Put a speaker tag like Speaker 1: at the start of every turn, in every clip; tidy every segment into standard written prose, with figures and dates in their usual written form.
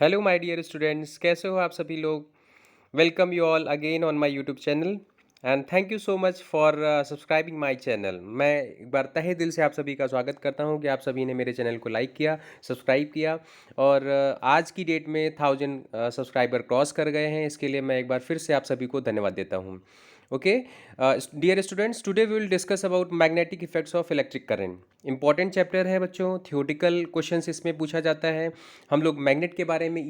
Speaker 1: Hello my dear students, कैसे हो आप सभी लोग। Welcome you all again on my YouTube channel and thank you so much for subscribing my channel. मैं एक बार तहे दिल से आप सभी का स्वागत करता हूं कि आप सभी ने मेरे चैनल को लाइक किया, सब्सक्राइब किया और आज की डेट में 1000 सब्सक्राइबर क्रॉस कर गए हैं। इसके लिए मैं एक बार फिर से आप सभी को धन्यवाद देता हूं। Okay dear students, today we will discuss about magnetic effects of electric current. Important chapter है बच्चों, थियोटिकल क्वेश्चंस इसमें पूछा जाता है। हम लोग मैग्नेट के बारे में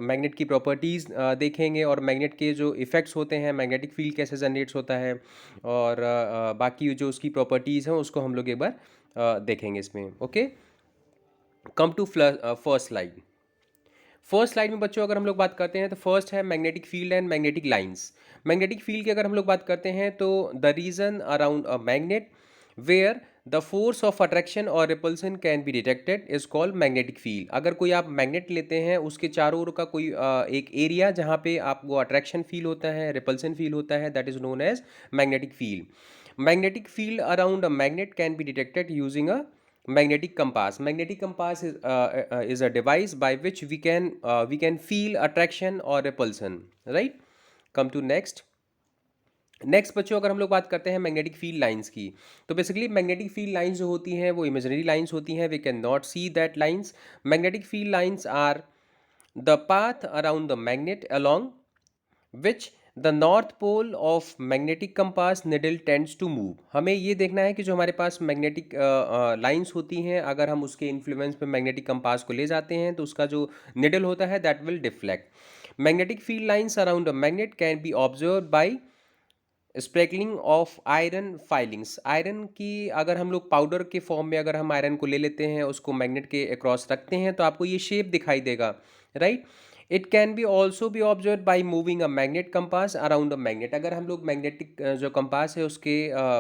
Speaker 1: मैग्नेट की प्रॉपर्टीज़ देखेंगे और मैग्नेट के जो इफ़ेक्ट्स होते हैं, मैग्नेटिक फील्ड कैसे जनरेट्स होता है और बाकी जो उसकी प्रॉपर्टीज़ हैं उसको हम लोग एक बार देखेंगे इसमें। Okay, come to first slide. First slide में बच्चों अगर हम लोग बात करते हैं तो फर्स्ट है magnetic field and magnetic lines. Magnetic field की अगर हम लोग बात करते हैं तो the region around a magnet where the force of attraction और repulsion can be detected is called magnetic field. अगर कोई आप मैग्नेट लेते हैं, उसके चारों ओर का कोई एक एरिया जहाँ पे आपको अट्रैक्शन फील होता है, रिपल्सन फील होता है, that is known as magnetic field. Magnetic field around a magnet can be detected using a magnetic compass. Magnetic compass is a device by which we can feel attraction or repulsion, right? Come to next बच्चों, अगर हम लोग बात करते हैं magnetic field lines की, तो basically magnetic field lines जो होती हैं वो इमेजिनरी लाइंस होती हैं। We can not see that lines. Magnetic field lines are the path around the magnet along which the north pole of magnetic compass needle tends to move. हमें ये देखना है कि जो हमारे पास मैग्नेटिक लाइंस होती हैं, अगर हम उसके इन्फ्लुएंस पे मैग्नेटिक कंपास को ले जाते हैं तो उसका जो निडल होता है that will deflect. Magnetic field lines around a magnet can be observe by sprinkling of iron filings. Iron की अगर हम लोग पाउडर के फॉर्म में अगर हम आयरन को ले लेते हैं, उसको मैग्नेट के अक्रॉस रखते हैं तो आपको ये शेप दिखाई देगा, right. It can be also be observe by moving a magnet compass around a magnet. अगर हम लोग मैग्नेटिक जो कंपास है उसके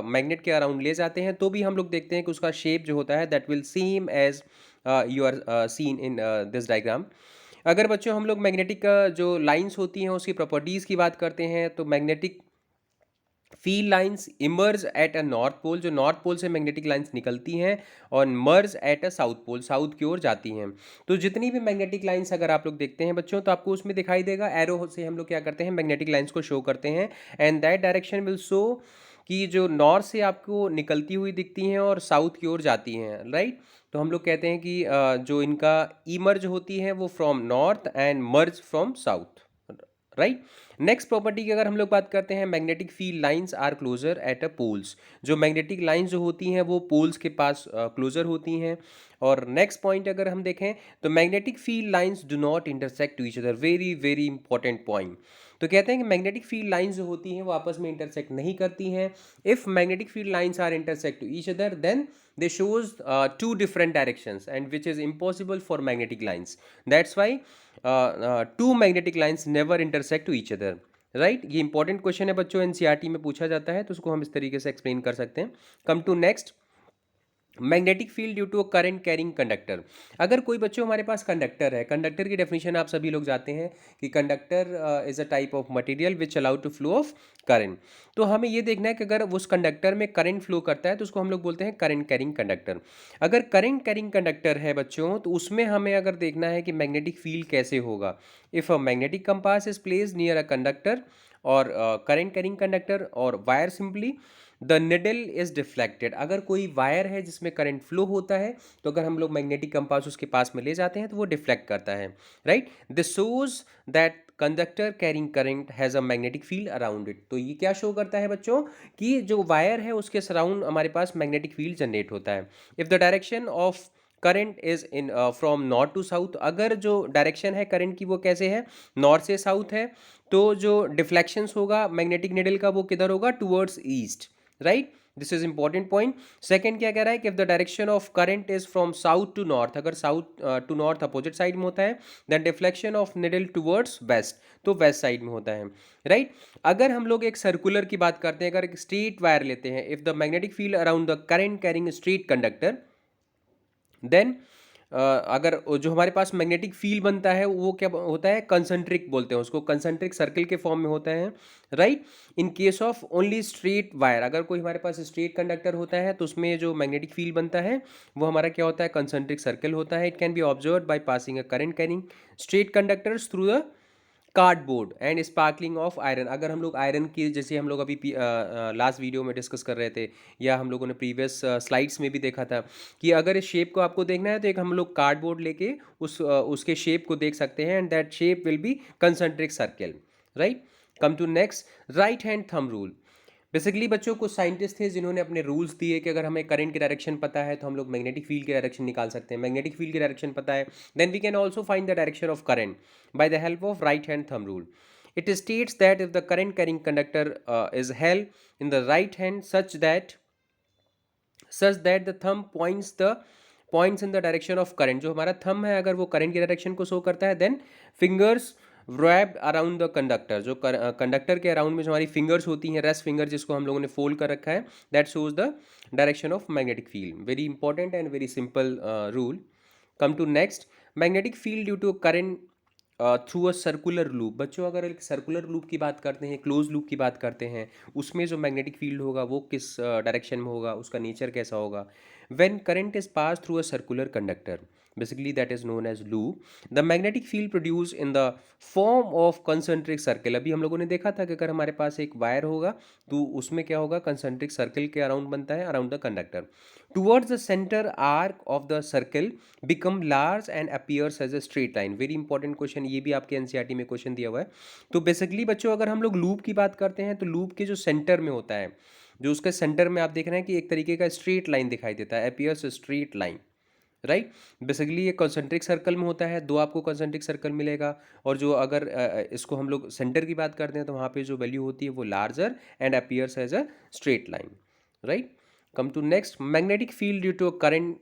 Speaker 1: मैग्नेट के अराउंड ले जाते हैं तो भी हम लोग देखते हैं कि उसका शेप जो होता है that will same as you are seen in this diagram. अगर बच्चों हम लोग मैग्नेटिक जो लाइंस होती हैं उसकी प्रॉपर्टीज़ की बात करते हैं तो magnetic field lines emerge at a north pole. जो नॉर्थ पोल से मैग्नेटिक लाइंस निकलती हैं और merge at a south pole, south की ओर जाती हैं। तो जितनी भी मैग्नेटिक लाइंस अगर आप लोग देखते हैं बच्चों तो आपको उसमें दिखाई देगा, एरो से हम लोग क्या करते हैं मैग्नेटिक लाइंस को शो करते हैं and that direction will show कि जो नॉर्थ से आपको निकलती हुई दिखती हैं और साउथ की ओर जाती हैं, राइट। तो हम लोग कहते हैं कि जो इनका इमर्ज होती है वो from north and merge from south, right. Next property की अगर हम लोग बात करते हैं, magnetic field lines are closer at a poles. जो मैग्नेटिक लाइंस जो होती हैं वो पोल्स के पास क्लोजर होती हैं। और नेक्स्ट पॉइंट अगर हम देखें तो magnetic field lines do not intersect to each other. Very very important point. तो कहते हैं कि मैग्नेटिक फील्ड लाइंस जो होती हैं वो आपस में इंटरसेक्ट नहीं करती हैं। If magnetic field lines are intersect to each other then they shows two different directions and which is impossible for magnetic lines. That's why two magnetic lines never intersect to each other, right. ये important question है बच्चों, NCERT में पूछा जाता है तो उसको हम इस तरीके से एक्सप्लेन कर सकते हैं। Come to next, magnetic field due to a current carrying conductor. अगर कोई बच्चों हमारे पास कंडक्टर है, कंडक्टर की डेफिनेशन आप सभी लोग जानते हैं कि conductor is a type of material which allow to flow of current. तो हमें ये देखना है कि अगर उस कंडक्टर में करंट फ्लो करता है तो उसको हम लोग बोलते हैं करंट कैरिंग कंडक्टर। अगर करंट कैरिंग कंडक्टर है बच्चों तो उसमें हमें अगर देखना है कि मैग्नेटिक फील्ड कैसे होगा। If a magnetic compass is placed near a conductor और करंट कैरिंग कंडक्टर और wire simply the needle is deflected. अगर कोई वायर है जिसमें करंट फ्लो होता है तो अगर हम लोग मैग्नेटिक कंपास उसके पास में ले जाते हैं तो वो डिफ्लेक्ट करता है, right. This shows that conductor carrying current has a magnetic field around it. तो ये क्या शो करता है बच्चों कि जो वायर है उसके सराउंड हमारे पास मैग्नेटिक फील्ड जनरेट होता है। If the direction of current is in from north to south, अगर जो डायरेक्शन है करंट की वो कैसे है, नॉर्थ से साउथ है, तो जो डिफ्लेक्शंस होगा मैग्नेटिक निडल का वो किधर होगा, towards east, right. This is important point. Second क्या कह रहा है कि if the direction of current is from south to north, अगर south to north opposite side में होता है then deflection of needle towards west, तो वेस्ट साइड में होता है, राइट। अगर हम लोग एक सर्कुलर की बात करते हैं, अगर एक स्ट्रेट वायर लेते हैं, if the magnetic field around the current carrying straight conductor then अगर जो हमारे पास मैग्नेटिक फील्ड बनता है वो क्या होता है, कंसंट्रिक बोलते हैं उसको, कंसंट्रिक सर्कल के फॉर्म में होता है, right. In case of only straight wire, अगर कोई हमारे पास स्ट्रेट कंडक्टर होता है तो उसमें जो मैग्नेटिक फील्ड बनता है वो हमारा क्या होता है, कंसंट्रिक सर्कल होता है। It can be observe by passing a current carrying straight conductors through the cardboard and sparkling of iron. अगर हम लोग आयरन की, जैसे हम लोग अभी लास्ट वीडियो में डिस्कस कर रहे थे, या हम लोगों ने प्रीवियस स्लाइड्स में भी देखा था कि अगर इस शेप को आपको देखना है तो एक हम लोग कार्डबोर्ड लेके उसके शेप को देख सकते हैं, and that shape will be concentric circle, right. Come to next, right hand thumb rule. Basically बच्चों, कुछ साइंटिस्ट थे जिन्होंने अपने रूल्स दिए कि अगर हमें करंट की डायरेक्शन पता है तो हम लोग मैग्नेटिक फील्ड की डायरेक्शन निकाल सकते हैं। मैग्नेटिक फील्ड की डायरेक्शन पता है, then we can also find the direction of current by the help of right hand thumb rule. It states that if the current carrying conductor is held in the right hand such that the thumb points in the direction of current, जो हमारा thumb है अगर वो current की direction को show करता है, then fingers wrapped around the conductor, जो कंडक्टर के अराउंड में जो हमारी फिंगर्स होती हैं, रेस्ट फिंगर जिसको हम लोगों ने फोल्ड कर रखा है, that shows the direction of magnetic field. Very important and very simple rule. Come to next, magnetic field due to current through a circular loop. बच्चों, अगर एक सर्कुलर लूप की बात करते हैं, क्लोज लूप की बात करते हैं, उसमें जो मैग्नेटिक फील्ड होगा वो किस डायरेक्शन में होगा, उसका नेचर कैसा होगा। When current is pass through a circular conductor, basically that is known as loop, the magnetic field produce in the form of concentric circle. अभी हम लोगों ने देखा था कि अगर हमारे पास एक वायर होगा तो उसमें क्या होगा, कंसंट्रिक सर्कल के अराउंड बनता है, around the conductor. Towards the centre arc of the circle become large and appears as a straight line. Very important question, ये भी आपके एनसीईआरटी में क्वेश्चन दिया हुआ है। तो बेसिकली बच्चों, अगर हम लोग लूप की बात करते हैं तो लूप के जो सेंटर में होता है, जो उसके सेंटर में आप देख रहे हैं कि एक तरीके का स्ट्रेट लाइन दिखाई देता है, appears straight line, right. Basically ये कंसंट्रिक सर्कल में होता है, दो आपको कंसंट्रिक सर्कल मिलेगा, और जो अगर इसको हम लोग सेंटर की बात करते हैं तो वहाँ पे जो वैल्यू होती है वो larger and appears as a straight line, right. Come to next, magnetic field due to current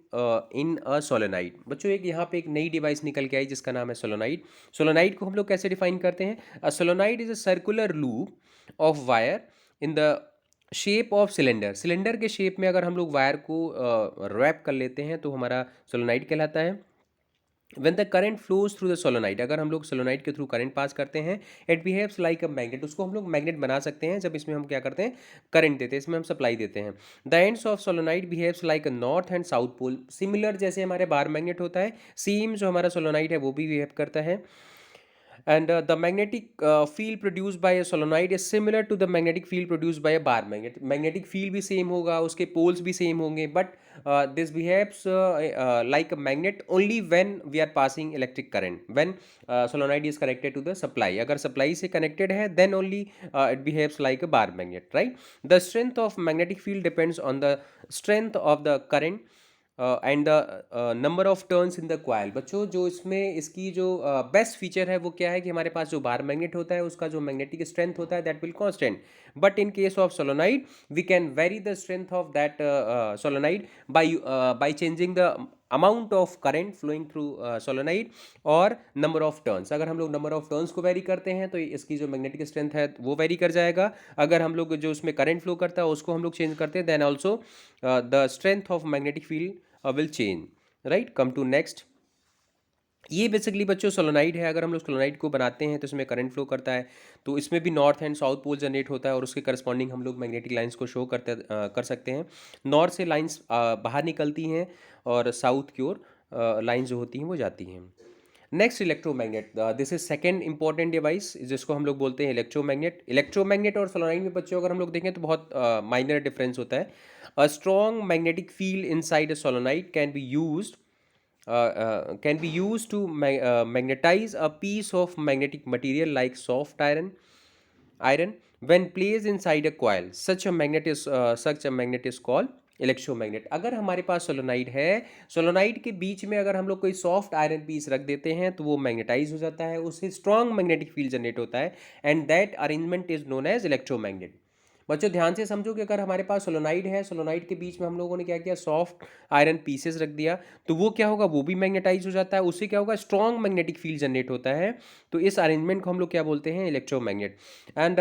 Speaker 1: in a solenoid. बच्चों, एक यहाँ पे एक नई डिवाइस निकल के आई जिसका नाम है सोलेनाइड। सोलेनाइड को हम लोग कैसे डिफाइन करते हैं, a solenoid is a circular loop of wire in the shape of cylinder. Cylinder के शेप में अगर हम लोग वायर को रैप कर लेते हैं तो हमारा सोलेनाइड कहलाता है। When the current flows through the solenoid, अगर हम लोग सोलोनाइड के थ्रू करंट पास करते हैं, it behaves like a magnet. उसको हम लोग मैग्नेट बना सकते हैं जब इसमें हम क्या करते हैं, करंट देते हैं, इसमें हम सप्लाई देते हैं। The ends of solenoid behaves like a north and south pole. Similar जैसे हमारे बार मैग्नेट होता है, सेम जो हमारा सोलोनाइड है वो भी बिहेव करता है। And the magnetic field produced by a solenoid is similar to the magnetic field produced by a bar magnet. Magnetic field भी सेम होगा, उसके poles भी सेम होंगे, but this behaves like a magnet only when we are passing electric current, when solenoid is connected to the supply. अगर supply से connected है then only it behaves like a bar magnet, right? The strength of magnetic field depends on the strength of the current and the number of turns in the coil. बच्चों, जो इसमें इसकी जो best feature है वो क्या है कि हमारे पास जो बार मैग्नेट होता है उसका जो मैग्नेटिक स्ट्रेंथ होता है that will constant, but in case of solenoid we can vary the strength of that solenoid by changing the amount of current flowing through solenoid और नंबर ऑफ टर्न्स। अगर हम लोग नंबर ऑफ टर्न्स को vary करते हैं तो इसकी जो मैग्नेटिक स्ट्रेंथ है वो वेरी कर जाएगा। अगर हम लोग जो उसमें करंट फ्लो करता है उसको हम लोग चेंज करते हैं, then also the strength of magnetic field will change, right? Come to next, ये बेसिकली बच्चों सोलोनाइड है। अगर हम लोग सोलोनाइड को बनाते हैं तो इसमें करंट फ्लो करता है, तो इसमें भी north and south pole generate होता है और उसके करस्पॉन्डिंग हम लोग मैग्नेटिक लाइंस को शो कर सकते हैं। नॉर्थ से लाइंस बाहर निकलती हैं और साउथ की ओर लाइंस जो होती हैं वो जाती हैं। Next, electromagnet. This is second important device जिसको हम लोग बोलते हैं इलेक्ट्रोमैग्नेट। इलेक्ट्रोमैग्नेट और सोलोनाइड में बच्चों अगर हम लोग देखें तो बहुत माइनर डिफरेंस होता है। A strong magnetic field inside a solenoid can be used to magnetize a piece of magnetic material like soft iron when placed inside a coil. Such a magnet is called electromagnet. अगर हमारे पास solenoid है, solenoid के बीच में अगर हम लोग कोई soft iron piece रख देते हैं तो वो मैग्नेटाइज हो जाता है, उससे स्ट्रॉन्ग मैग्नेटिक फील्ड जनरेट होता है, and that arrangement is known as electromagnet. बच्चों, ध्यान से समझो कि अगर हमारे पास सोलोनाइड है, सोलोनाइड के बीच में हम लोगों ने क्या किया, सॉफ्ट आयरन पीसेस रख दिया, तो वो क्या होगा, वो भी मैग्नेटाइज हो जाता है, उससे क्या होगा, स्ट्रॉन्ग मैग्नेटिक फील्ड जनरेट होता है। तो इस अरेंजमेंट को हम लोग क्या बोलते हैं, electromagnet. And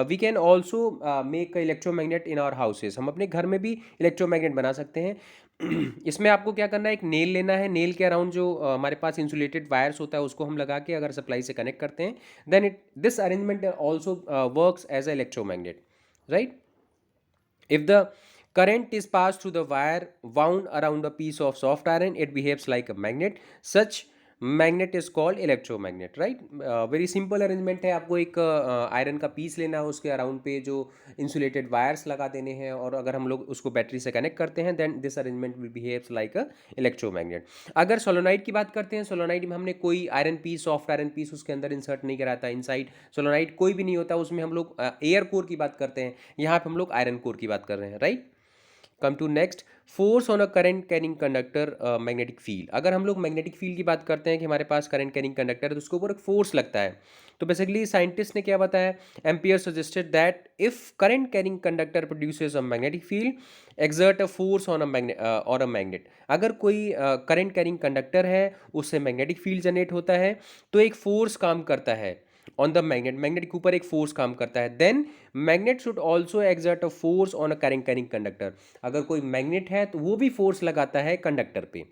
Speaker 1: we can also make electromagnet in our houses. हम अपने घर में भी इलेक्ट्रोमैग्नेट बना सकते हैं। इसमें आपको क्या करना है, एक नेल लेना है, नेल के अराउंड जो हमारे पास इंसुलेटेड वायर्स होता है उसको हम लगा के अगर सप्लाई से कनेक्ट करते हैं, then it this arrangement also works as a electromagnet, right? If the current is passed through the wire wound around a piece of soft iron, it behaves like a magnet. Such magnet is called electromagnet, right? Very simple arrangement है। आपको एक iron का piece लेना है, उसके around पे जो insulated wires लगा देने हैं, और अगर हम लोग उसको बैटरी से कनेक्ट करते हैं, then this arrangement will behaves like a electromagnet. अगर सोलोनाइड की बात करते हैं, सोलोनाइड में हमने कोई iron piece, soft iron piece उसके अंदर इंसर्ट नहीं करा था। इनसाइड सोलोनाइड कोई भी नहीं होता, उसमें हम लोग एयर कोर की बात करते हैं, यहाँ पे हम लोग आयरन कोर की बात कर रहे हैं, right? Come to next, force on a current carrying conductor magnetic field. अगर हम लोग मैग्नेटिक फील्ड की बात करते हैं कि हमारे पास करंट कैरिंग कंडक्टर है, तो उसके ऊपर एक फोर्स लगता है। तो बेसिकली साइंटिस्ट ने क्या बताया, ampere suggested that if current carrying conductor produces a magnetic field, exert a force on a magnet. अगर कोई करंट कैरिंग कंडक्टर है, उससे मैग्नेटिक फील्ड जनरेट होता है, तो एक फोर्स काम करता है ऑन द मैग्नेट, मैग्नेट के ऊपर एक फोर्स काम करता है। Then magnet should also exert a force on a current carrying conductor. अगर कोई मैग्नेट है तो वो भी फोर्स लगाता है कंडक्टर पे,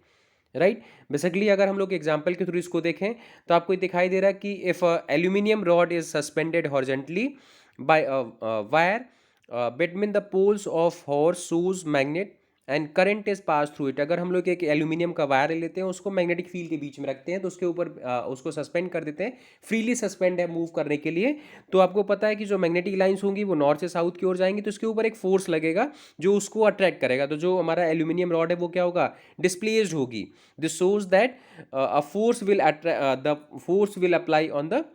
Speaker 1: राइट? बेसिकली अगर हम लोग एग्जांपल के थ्रू इसको देखें, तो आपको दिखाई दे रहा है कि if aluminium rod is suspended horizontally by wire between the poles of horse shoes magnet and current is pass through it. अगर हम लोग एक एल्यूमिनियम का वायर ले लेते हैं, उसको मैग्नेटिक फील्ड के बीच में रखते हैं, तो उसके ऊपर उसको सस्पेंड कर देते हैं, फ्रीली सस्पेंड है मूव करने के लिए। तो आपको पता है कि जो मैग्नेटिक लाइंस होंगी वो नॉर्थ से साउथ की ओर जाएंगी, तो उसके ऊपर एक फोर्स लगेगा जो उसको अट्रैक्ट करेगा। तो जो हमारा एल्यूमिनियम रॉड है वो क्या होगा, डिस्प्लेस्ड होगी। This shows that a force will apply on the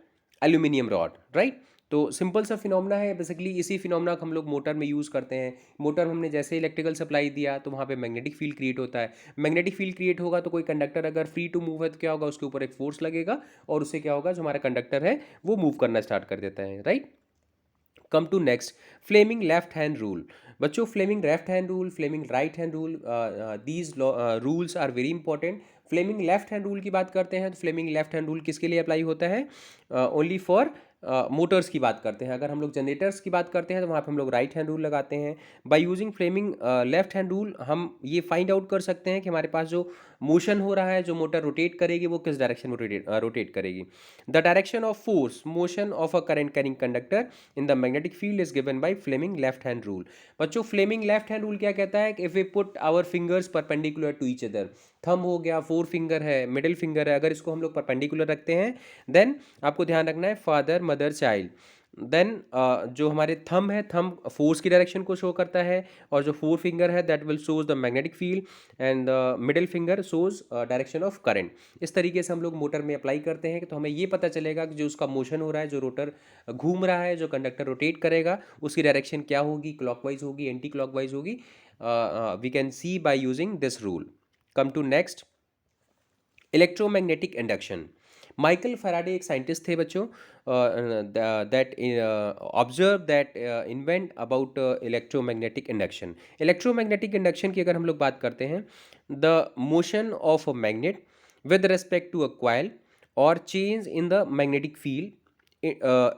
Speaker 1: aluminium rod, right? तो सिंपल सा फिनोमेना है बेसिकली। इसी फिनोमेना को हम लोग मोटर में यूज़ करते हैं। मोटर में हमने जैसे इलेक्ट्रिकल सप्लाई दिया, तो वहाँ पे मैग्नेटिक फील्ड क्रिएट होता है। मैग्नेटिक फील्ड क्रिएट होगा तो कोई कंडक्टर अगर फ्री टू मूव है, तो क्या होगा, उसके ऊपर एक फोर्स लगेगा, और उससे क्या होगा, जो हमारा कंडक्टर है वो मूव करना स्टार्ट कर देता है, right? Come to next, Fleming left hand rule. बच्चों, Fleming left hand rule, Fleming right hand rule, these rules are very important. Fleming left hand rule की बात करते हैं, तो फ्लेमिंग लेफ्ट हैंड रूल किसके लिए अप्लाई होता है? ओनली फॉर मोटर्स की बात करते हैं। अगर हम लोग जनरेटर्स की बात करते हैं, तो वहाँ पे हम लोग राइट हैंड रूल लगाते हैं। By using Fleming left hand rule हम ये फाइंड आउट कर सकते हैं कि हमारे पास जो मोशन हो रहा है, जो मोटर रोटेट करेगी, वो किस डायरेक्शन में रोटेट करेगी। The direction of force motion of a current carrying conductor in the magnetic field is given by Fleming left hand rule. बच्चों, फ्लेमिंग लेफ्ट हैंड रूल क्या कहता है कि if we put our fingers perpendicular to each other, thumb हो गया, four finger है, middle finger है, अगर इसको हम लोग परपेंडिकुलर रखते हैं, देन आपको ध्यान रखना है फादर मदर चाइल्ड। देन जो हमारे थंब है, थंब फोर्स की डायरेक्शन को शो करता है, और जो फोर फिंगर है that will shows the magnetic field, and middle finger shows direction of current. इस तरीके से हम लोग मोटर में अप्लाई करते हैं, कि तो हमें ये पता चलेगा कि जो उसका मोशन हो रहा है, जो रोटर घूम रहा है, जो कंडक्टर रोटेट करेगा, उसकी डायरेक्शन क्या होगी, क्लॉकवाइज होगी, एंटी क्लॉकवाइज होगी। We can see by using this rule. Come to next, electromagnetic induction. Michael Faraday एक साइंटिस्ट थे बच्चों, that observe that invent about electromagnetic induction. Electromagnetic induction की अगर हम लोग बात करते हैं, the motion of a magnet with respect to a coil or change in the magnetic field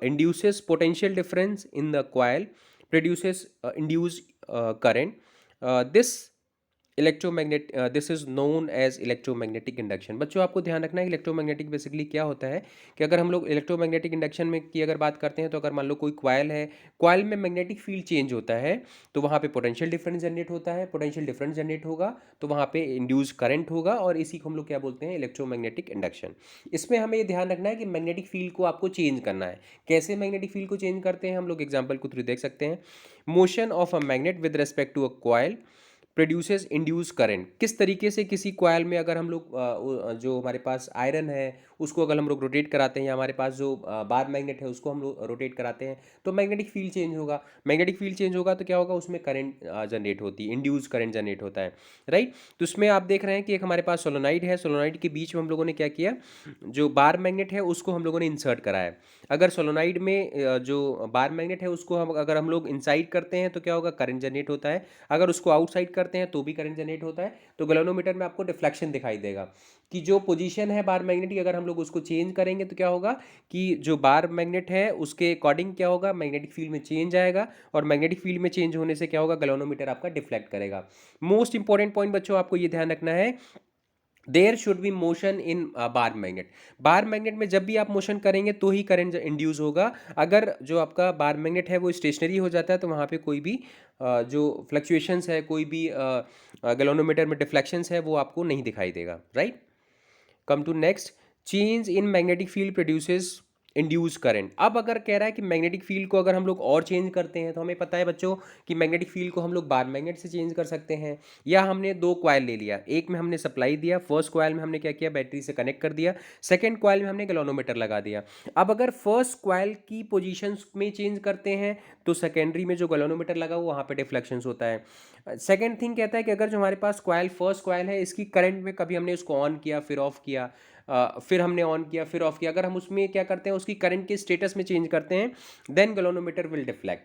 Speaker 1: induces potential difference in the coil, produces induced current. This electromagnet this is known as electromagnetic induction. बच्चों, आपको ध्यान रखना है electromagnetic basically क्या होता है, कि अगर हम लोग इलेक्ट्रोमैग्नेटिक इंडक्शन में की अगर बात करते हैं, तो अगर मान लो कोई क्वाइल है, क्वाइल में मैग्नेटिक फील्ड चेंज होता है, तो वहाँ पे पोटेंशियल डिफरेंस जनरेट होता है। पोटेंशियल डिफरेंस जनरेट होगा तो वहाँ पे इंड्यूस करंट होगा, और इसी को हम लोग क्या बोलते हैं, इलेक्ट्रोमैग्नेटिक इंडक्शन। इसमें हमें ये ध्यान रखना है कि मैग्नेटिक फील्ड को आपको चेंज करना है। कैसे मैग्नेटिक फील्ड को चेंज करते हैं, हम लोग एग्जाम्पल को थ्रू देख सकते हैं। Motion of a magnet with respect to a coil produces induce current. किस तरीके से किसी कॉयल में अगर हम लोग जो हमारे पास आयरन है उसको अगर हम लोग रोटेट कराते हैं, या हमारे पास जो बार मैग्नेट है उसको हम लोग रोटेट कराते हैं, तो मैग्नेटिक फील्ड चेंज होगा। मैग्नेटिक फील्ड चेंज होगा तो क्या होगा, उसमें करंट जनरेट होती है, इंड्यूस करंट जनरेट होता है, राइट? तो उसमें आप देख रहे हैं कि एक हमारे पास सोलोनाइड है, सोलोनाइड के बीच में हम लोगों ने क्या किया, जो बार मैग्नेट है उसको हम लोगों ने इंसर्ट कराया है। अगर सोलोनाइड में जो बार मैग्नेट है उसको हम अगर हम लोग इनसाइड करते हैं, तो क्या होगा, करंट जनरेट होता है। अगर उसको आउटसाइड करते हैं तो भी करंट जनरेट होता है। तो गैल्वेनोमीटर में आपको डिफ्लेक्शन दिखाई देगा। कि जो पोजीशन है बार मैग्नेट की, अगर हम लोग उसको चेंज करेंगे तो क्या होगा कि जो बार मैग्नेट है उसके अकॉर्डिंग क्या होगा, मैग्नेटिक फील्ड में चेंज आएगा, और मैग्नेटिक फील्ड में चेंज होने से क्या होगा, गैल्वेनोमीटर आपका डिफ्लेक्ट करेगा। मोस्ट इंपॉर्टेंट पॉइंट बच्चों आपको ये ध्यान रखना है, there should be motion in bar magnet. Bar magnet में जब भी आप मोशन करेंगे तो ही करंट इंड्यूस होगा। अगर जो आपका बार मैग्नेट है वो स्टेशनरी हो जाता है तो वहाँ पे कोई भी जो फ्लक्चुएशंस है, कोई भी गैल्वेनोमीटर में डिफ्लेक्शंस है वो आपको नहीं दिखाई देगा, right. Come to next, change in magnetic field produces induce current. अब अगर कह रहा है कि मैग्नेटिक फील्ड को अगर हम लोग और चेंज करते हैं, तो हमें पता है बच्चों कि मैग्नेटिक फील्ड को हम लोग बार मैग्नेट से चेंज कर सकते हैं। या हमने दो क्वाइल ले लिया, एक में हमने सप्लाई दिया, फर्स्ट क्वाइल में हमने क्या किया, बैटरी से कनेक्ट कर दिया, सेकेंड क्वाइल में हमने गैल्वेनोमीटर लगा दिया। अब अगर फर्स्ट क्वाइल की पोजिशन में चेंज करते हैं तो सेकेंडरी में जो गैल्वेनोमीटर लगा हुआ वहाँ पे डिफ्लेक्शंस होता है। सेकेंड थिंग कहता है कि अगर जो हमारे पास क्वाइल फर्स्ट क्वाइल है, इसकी करंट में कभी हमने उसको ऑन किया फिर ऑफ किया, फिर हमने ऑन किया फिर ऑफ किया, अगर हम उसमें क्या करते हैं, उसकी करंट के स्टेटस में चेंज करते हैं, देन गैल्वेनोमीटर विल डिफ्लेक्ट।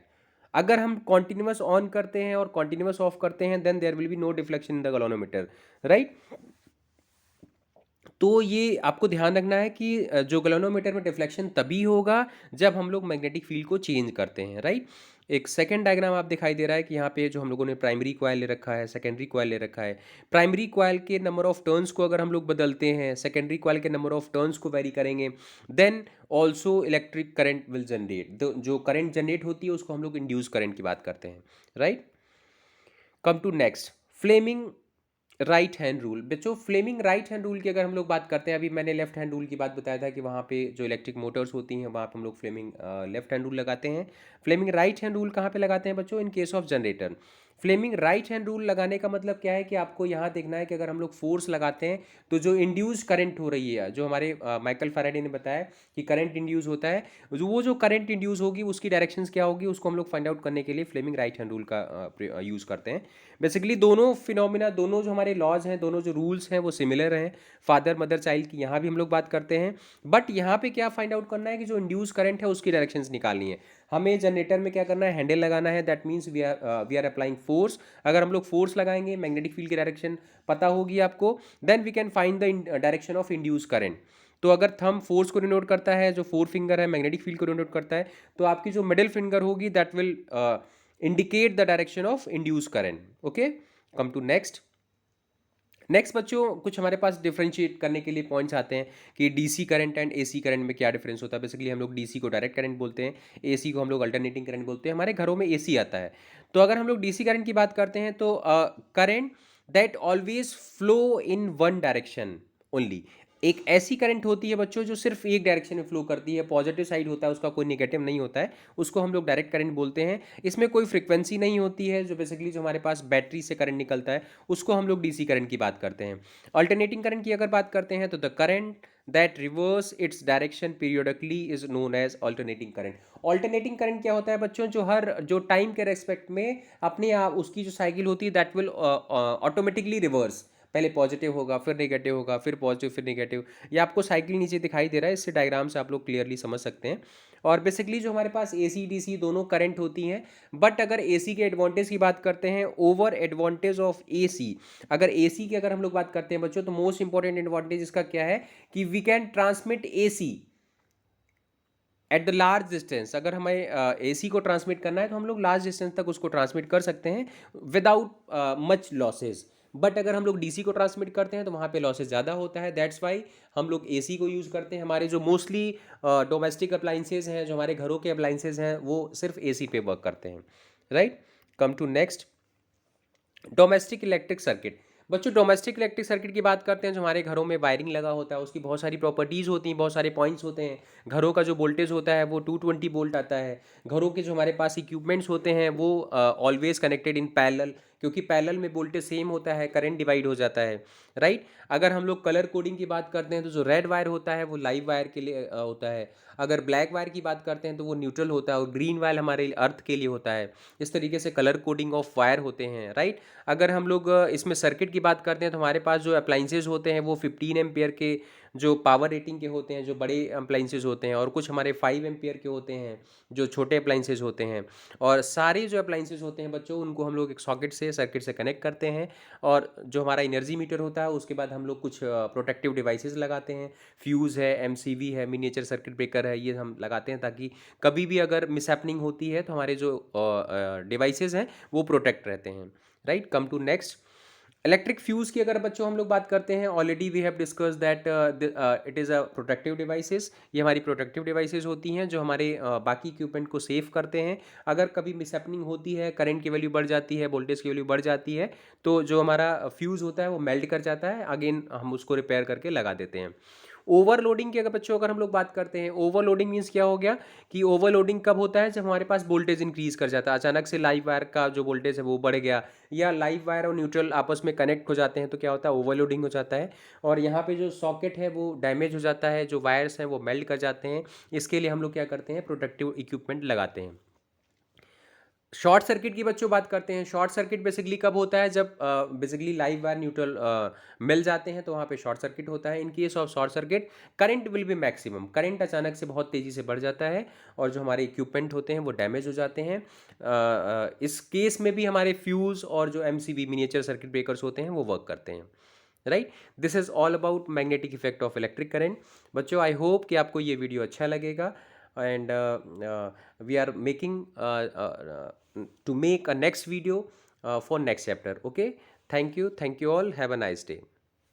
Speaker 1: अगर हम कॉन्टिन्यूस ऑन करते हैं और कॉन्टिन्यूस ऑफ करते हैं, then there will be no deflection in the galvanometer, right. तो ये आपको ध्यान रखना है कि जो गैल्वेनोमीटर में डिफ्लेक्शन तभी होगा जब हम लोग मैग्नेटिक फील्ड को चेंज करते हैं, राइट। एक सेकंड डायग्राम आप दिखाई दे रहा है कि यहाँ पे जो हम लोगों ने प्राइमरी कॉइल ले रखा है, सेकेंडरी कॉइल ले रखा है। प्राइमरी कॉइल के नंबर ऑफ टर्न्स को अगर हम लोग बदलते हैं, सेकेंडरी कॉइल के नंबर ऑफ टर्न्स को वेरी करेंगे, then also electric current will generate. जो करंट जनरेट होती है उसको हम लोग इंड्यूस करंट की बात करते हैं, right. Come to next, Fleming right hand rule. बच्चों फ्लेमिंग राइट हैंड रूल की अगर हम लोग बात करते हैं, अभी मैंने लेफ्ट हैंड रूल की बात बताया था कि वहाँ पे जो इलेक्ट्रिक मोटर्स होती हैं वहाँ पे हम लोग फ्लेमिंग लेफ्ट हैंड रूल लगाते हैं। फ्लेमिंग राइट हैंड रूल कहाँ पे लगाते हैं बच्चों, in case of generator. Fleming right hand rule लगाने का मतलब क्या है कि आपको यहाँ देखना है कि अगर हम लोग फोर्स लगाते हैं तो जो इंड्यूस करंट हो रही है, जो हमारे माइकल फैराडे ने बताया कि करंट इंड्यूस होता है, जो करंट इंड्यूस होगी उसकी डायरेक्शंस क्या होगी, उसको हम लोग फाइंड आउट करने के लिए फ्लेमिंग राइट हैंड रूल का यूज़ करते हैं। बेसिकली दोनों फिनोमिना, दोनों जो हमारे लॉज हैं, दोनों जो रूल्स हैं वो सिमिलर हैं, फादर मदर चाइल्ड की यहाँ भी हम लोग बात करते हैं। बट यहाँ पे क्या फाइंड आउट करना है कि जो इंड्यूस करंट है उसकी डायरेक्शंस निकालनी है। हमें जनरेटर में क्या करना है, हैंडल लगाना है, that means we are applying force. अगर हम लोग फोर्स लगाएंगे, मैग्नेटिक फील्ड की डायरेक्शन पता होगी आपको, then we can find the direction of induce current. तो अगर थंब फोर्स को डिनोट करता है, जो फोर फिंगर है मैग्नेटिक फील्ड को डिनोट करता है, तो आपकी जो मिडिल फिंगर होगी that will indicate the direction of induce current. Okay, come to next. Next बच्चों कुछ हमारे पास डिफरेंशिएट करने के लिए पॉइंट्स आते हैं कि DC current and AC current में क्या डिफरेंस होता है। बेसिकली हम लोग डीसी को डायरेक्ट करंट बोलते हैं, एसी को हम लोग अल्टरनेटिंग करंट बोलते हैं। हमारे घरों में एसी आता है, तो अगर हम लोग डीसी करंट की बात करते हैं तो current that always flow in one direction only. एक ऐसी करंट होती है बच्चों जो सिर्फ एक डायरेक्शन में फ्लो करती है, पॉजिटिव साइड होता है उसका, कोई नेगेटिव नहीं होता है, उसको हम लोग डायरेक्ट करंट बोलते हैं। इसमें कोई फ्रीक्वेंसी नहीं होती है, जो बेसिकली जो हमारे पास बैटरी से करंट निकलता है उसको हम लोग डीसी करंट की बात करते हैं। अल्टरनेटिंग करंट की अगर बात करते हैं तो the current that reverse its direction periodically is known as alternating current. Alternating current क्या होता है बच्चों, जो टाइम के रेस्पेक्ट में अपने आप उसकी जो साइकिल होती है दैट विल ऑटोमेटिकली रिवर्स, पहले पॉजिटिव होगा फिर नेगेटिव होगा फिर पॉजिटिव फिर नेगेटिव। ये आपको साइकिल नीचे दिखाई दे रहा है, इससे डायग्राम से आप लोग क्लियरली समझ सकते हैं। और बेसिकली जो हमारे पास एसी डीसी दोनों करंट होती हैं, बट अगर एसी के एडवांटेज की बात करते हैं, ओवर एडवांटेज ऑफ एसी, अगर एसी की अगर हम लोग बात करते हैं बच्चों, तो मोस्ट इंपॉर्टेंट एडवांटेज इसका क्या है कि we can transmit AC at the large distance. अगर हमें एसी को ट्रांसमिट करना है तो हम लोग लार्ज डिस्टेंस तक उसको ट्रांसमिट कर सकते हैं विदाउट मच लॉसेज। बट अगर हम लोग डीसी को ट्रांसमिट करते हैं तो वहाँ पे लॉसेज ज़्यादा होता है, दैट्स वाई हम लोग एसी को यूज़ करते हैं। हमारे जो मोस्टली डोमेस्टिक अप्लाइंसेज हैं, जो हमारे घरों के अप्लाइंसेज हैं, वो सिर्फ एसी पे वर्क करते हैं, right. Come to next, domestic electric circuit. बच्चों डोमेस्टिक इलेक्ट्रिक सर्किट की बात करते हैं, जो हमारे घरों में वायरिंग लगा होता है उसकी बहुत सारी प्रॉपर्टीज़ होती हैं, बहुत सारे पॉइंट्स होते हैं। घरों का जो वोल्टेज होता है वो 220 वोल्ट आता है। घरों के जो हमारे पास इक्विपमेंट्स होते हैं वो ऑलवेज कनेक्टेड इन पैरेलल, क्योंकि पैरेलल में वोल्टेज सेम होता है, करंट डिवाइड हो जाता है, राइट। अगर हम लोग कलर कोडिंग की बात करते हैं तो जो रेड वायर होता है वो लाइव वायर के लिए होता है। अगर ब्लैक वायर की बात करते हैं तो वो न्यूट्रल होता है, और ग्रीन वायर हमारे अर्थ के लिए होता है। इस तरीके से कलर कोडिंग ऑफ वायर होते हैं, राइट। अगर हम लोग इसमें सर्किट की बात करते हैं तो हमारे पास जो अप्लाइंसेज होते हैं वो 15 एम्पियर के जो पावर रेटिंग के होते हैं, जो बड़े अप्लाइंसेज होते हैं, और कुछ हमारे 5 एम्पियर के होते हैं जो छोटे अप्लाइंसेज होते हैं। और सारे जो अप्लाइंसेज होते हैं बच्चों, उनको हम लोग एक सर्किट से कनेक्ट करते हैं, और जो हमारा एनर्जी मीटर होता है उसके बाद हम लोग कुछ प्रोटेक्टिव डिवाइसेस लगाते हैं। फ्यूज़ है, एमसीवी है, मिनिएचर सर्किट ब्रेकर है, ये हम लगाते हैं ताकि कभी भी अगर मिसहैपनिंग होती है तो हमारे जो डिवाइसेस हैं वो प्रोटेक्ट रहते हैं। Right, come to next, electric fuse की अगर बच्चों हम लोग बात करते हैं, already we have discuss that it is a protective devices. ये हमारी प्रोटेक्टिव डिवाइसेस होती हैं जो हमारे बाकी इक्विपमेंट को सेव करते हैं। अगर कभी मिसहैपनिंग होती है, करंट की वैल्यू बढ़ जाती है, वोल्टेज की वैल्यू बढ़ जाती है, तो जो हमारा फ्यूज़ होता है वो मेल्ट कर जाता है, अगेन हम उसको रिपेयर करके लगा देते हैं। ओवरलोडिंग की अगर बच्चों अगर हम लोग बात करते हैं, ओवरलोडिंग मीन्स क्या हो गया कि ओवरलोडिंग कब होता है, जब हमारे पास वोल्टेज इंक्रीज कर जाता है, अचानक से लाइव वायर का जो वोल्टेज है वो बढ़ गया, या लाइव वायर और न्यूट्रल आपस में कनेक्ट हो जाते हैं तो क्या होता है, ओवरलोडिंग हो जाता है, और यहाँ पे जो सॉकेट है वो डैमेज हो जाता है, जो वायर्स हैं वो मेल्ट कर जाते हैं। इसके लिए हम लोग क्या करते हैं, प्रोटेक्टिव इक्विपमेंट लगाते हैं। शॉर्ट सर्किट की बच्चों बात करते हैं। शॉर्ट सर्किट बेसिकली कब होता है, जब बेसिकली लाइव वायर न्यूट्रल मिल जाते हैं तो वहाँ पे शॉर्ट सर्किट होता है। इन case of short circuit current will be maximum, current अचानक से बहुत तेज़ी से बढ़ जाता है और जो हमारे इक्विपमेंट होते हैं वो डैमेज हो जाते हैं। इस केस में भी हमारे फ्यूज़ और जो एमसीबी मिनिएचर सर्किट ब्रेकर्स होते हैं वो वर्क करते हैं। Right, this is all about magnetic effect of electric current. बच्चों, आई होप कि आपको ये वीडियो अच्छा लगेगा, and we are making to make a next video for next chapter. Okay, thank you all, have a nice day.